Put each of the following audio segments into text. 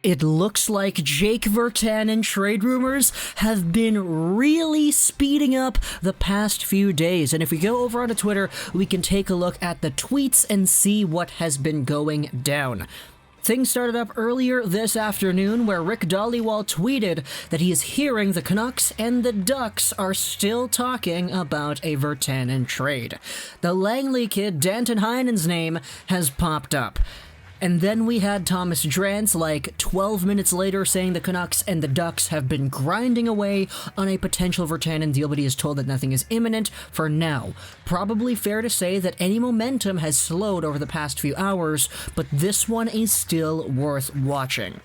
It looks like Jake Virtanen trade rumors have been really speeding up the past few days. And if we go over onto Twitter, we can take a look at the tweets and see what has been going down. Things started up earlier this afternoon where Rick Dhaliwal tweeted that he is hearing the Canucks and the Ducks are still talking about a Virtanen trade. The Langley kid, Danton Heinen's name, has popped up. And then we had Thomas Drance like 12 minutes later saying the Canucks and the Ducks have been grinding away on a potential Virtanen deal, but he is told that nothing is imminent for now. Probably fair to say that any momentum has slowed over the past few hours, but this one is still worth watching.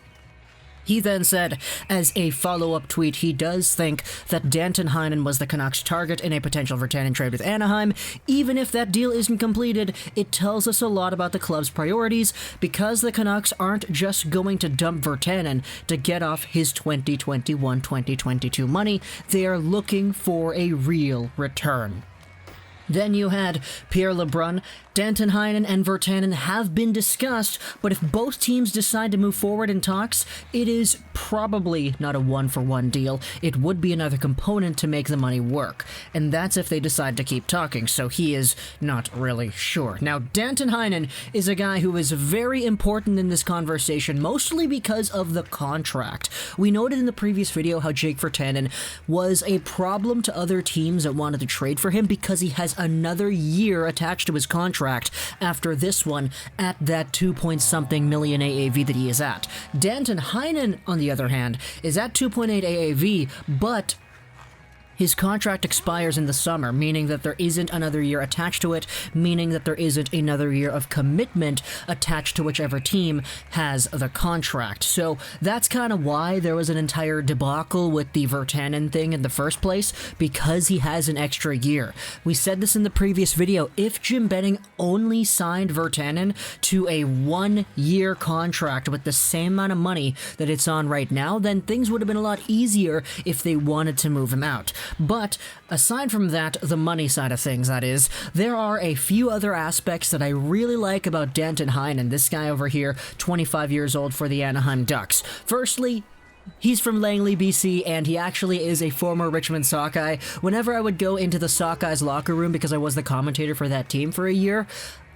He then said, as a follow-up tweet, he does think that Danton Heinen was the Canucks' target in a potential Virtanen trade with Anaheim. Even if that deal isn't completed, it tells us a lot about the club's priorities because the Canucks aren't just going to dump Virtanen to get off his 2021-2022 money. They are looking for a real return. Then you had Pierre LeBrun. Danton Heinen and Virtanen have been discussed, but if both teams decide to move forward in talks, it is probably not a one-for-one deal. It would be another component to make the money work, and that's if they decide to keep talking, so he is not really sure. Now, Danton Heinen is a guy who is very important in this conversation, mostly because of the contract. We noted in the previous video how Jake Virtanen was a problem to other teams that wanted to trade for him because he has another year attached to his contract after this one at that 2-point-something million AAV that he is at. Danton Heinen, on the other hand, is at 2.8 AAV, but his contract expires in the summer, meaning that there isn't another year attached to it, meaning that there isn't another year of commitment attached to whichever team has the contract. So that's kind of why there was an entire debacle with the Virtanen thing in the first place, because he has an extra year. We said this in the previous video, if Jim Benning only signed Virtanen to a 1-year contract with the same amount of money that it's on right now, then things would have been a lot easier if they wanted to move him out. But aside from that, the money side of things, that is, there are a few other aspects that I really like about Danton Heinen, this guy over here, 25 years old for the Anaheim Ducks. Firstly, he's from Langley, BC, and he actually is a former Richmond Sockeye. Whenever I would go into the Sockeyes locker room, because I was the commentator for that team for a year,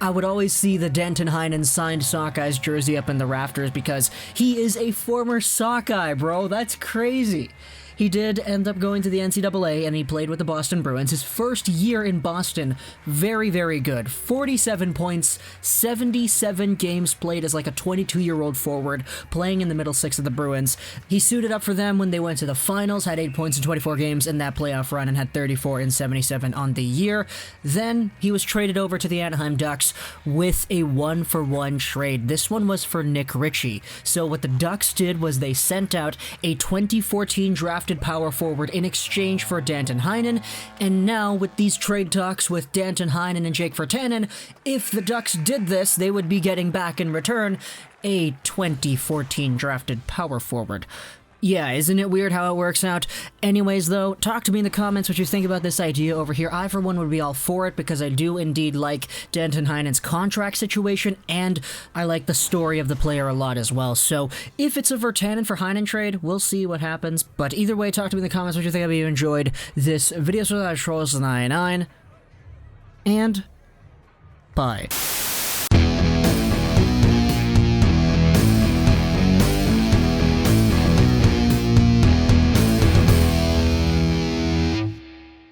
I would always see the Danton Heinen signed Sockeyes jersey up in the rafters because he is a former Sockeye, bro. That's crazy. He did end up going to the NCAA, and he played with the Boston Bruins. His first year in Boston, very, very good. 47 points, 77 games played as like a 22-year-old forward, playing in the middle six of the Bruins. He suited up for them when they went to the finals, had 8 points in 24 games in that playoff run, and had 34 in 77 on the year. Then he was traded over to the Anaheim Ducks with a 1-for-1 trade. This one was for Nick Ritchie. So what the Ducks did was they sent out a 2014 drafted power forward in exchange for Danton Heinen, and now with these trade talks with Danton Heinen and Jake Virtanen, if the Ducks did this, they would be getting back in return a 2014 drafted power forward. Yeah, isn't it weird how it works out? Anyways, though, talk to me in the comments what you think about this idea over here. I, for one, would be all for it because I do indeed like Danton Heinen's contract situation, and I like the story of the player a lot as well. So, if it's a Virtanen for Heinen trade, we'll see what happens. But either way, talk to me in the comments what you think. I hope you enjoyed this video. So, Trolls99, and bye.